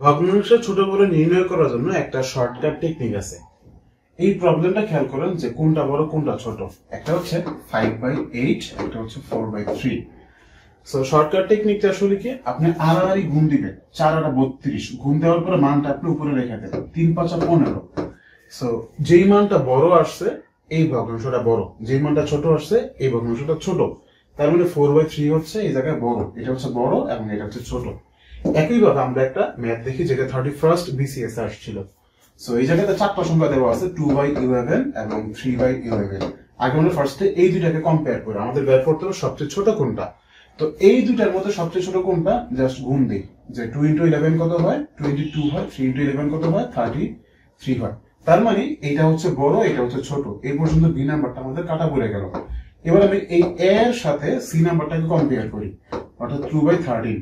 ভগ্নাংশ ছোট বড় নির্ণয় করার জন্য একটা শর্টকাট টেকনিক আছে। এই প্রবলেমটা খেয়াল করেন যে কোনটা বড় কোনটা ছোট। একটা হচ্ছে 5/8, একটা হচ্ছে 4/3। সো শর্টকাট টেকনিকটা আসলে কি, আপনি আড়াআড়ি গুণ দিবেন। 4 আর 32 গুণ দেওয়ার পরে মানটা আপনি উপরে রেখে দেবেন। 3 5 15। সো যেই মানটা বড় আসছে এই ভগ্নাংশটা বড়, যেই মানটা ছোট আসছে এই ভগ্নাংশটা ছোট। তার মানে 4/3 হচ্ছে এই জায়গায় বড়, এটা হচ্ছে বড় এবং এটা হচ্ছে ছোট। একইভাবে আমরা একটা ম্যাথ দেখি যেটা 31st BCS আসছিল। সো এই জায়গাতে চারটা সংখ্যা দেওয়া আছে 2/11 এবং 3/11। আগে আমরা ফার্স্টে এই দুইটাকে কম্পেয়ার করি, আমাদের বের করতে হবে সবচেয়ে ছোট কোনটা। তো এই দুইটার মধ্যে সবচেয়ে ছোট কোনটা, জাস্ট গুণ দিই যে 2 × 11 কত হয়, 22 হয়, 3 × 11 কত হয়, 33 হয়। তার মানে এটা হচ্ছে বড়, এটা হচ্ছে ছোট। এই পর্যন্ত বি নাম্বারটা আমাদের কাটা পড়ে গেল। এবার আমি এই এ এর সাথে সি নাম্বারটাকে কম্পেয়ার করি, অর্থাৎ 2/13।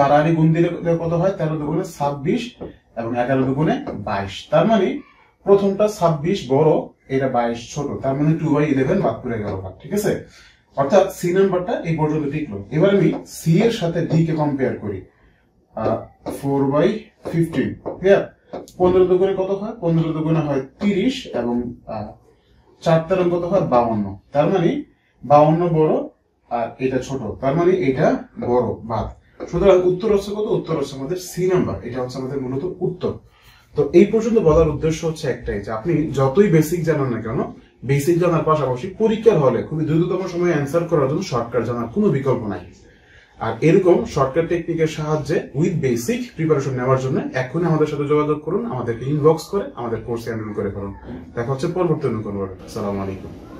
আড়াআড়ি গুণ দিলে কত হয়, 13 দুগুণে 26 এবং 11 দুগুণে 22। তার মানে প্রথমটা 26 বড়, এটা 22 ছোট। তার মানে 2/11 বাদ পড়ে গেল। ঠিক আছে, অর্থাৎ সি নাম্বারটা এই পর্যন্ত টিকলো। এবার আমি সি এর সাথে ডি কে কম্পেয়ার করি, 4/15। ক্লিয়ার? 15 দুগুণে কত হয়, 15 দুগুণে হয় 30 এবং 4 13 কত হয় 52। তার মানে 52 বড় আর এটা ছোট, তার মানে এটা বড় বাদ। সুতরাং উত্তর হচ্ছে কত, উত্তর হচ্ছে আমাদের সি নাম্বার। এটা হচ্ছে আমাদের মূলত উত্তর। তো এই পর্যন্ত বলার উদ্দেশ্য হচ্ছে একটাই, যে আপনি যতই বেসিক জানান না কেন, বেসিক জানার পাশাপাশি পরীক্ষার হলে খুবই দ্রুততম সময়ে অ্যান্সার করার জন্য শর্টকাট জানার কোনো বিকল্প নাই। আর এরকম শর্টকাট টেকনিকের সাহায্যে উইথ বেসিক প্রিপারেশন নেওয়ার জন্য এখনই আমাদের সাথে যোগাযোগ করুন, আমাদেরকে ইনবক্স করে আমাদের কোর্সে এনরোল করে করুন। দেখা হচ্ছে পরবর্তী কোনো। আসসালামু আলাইকুম।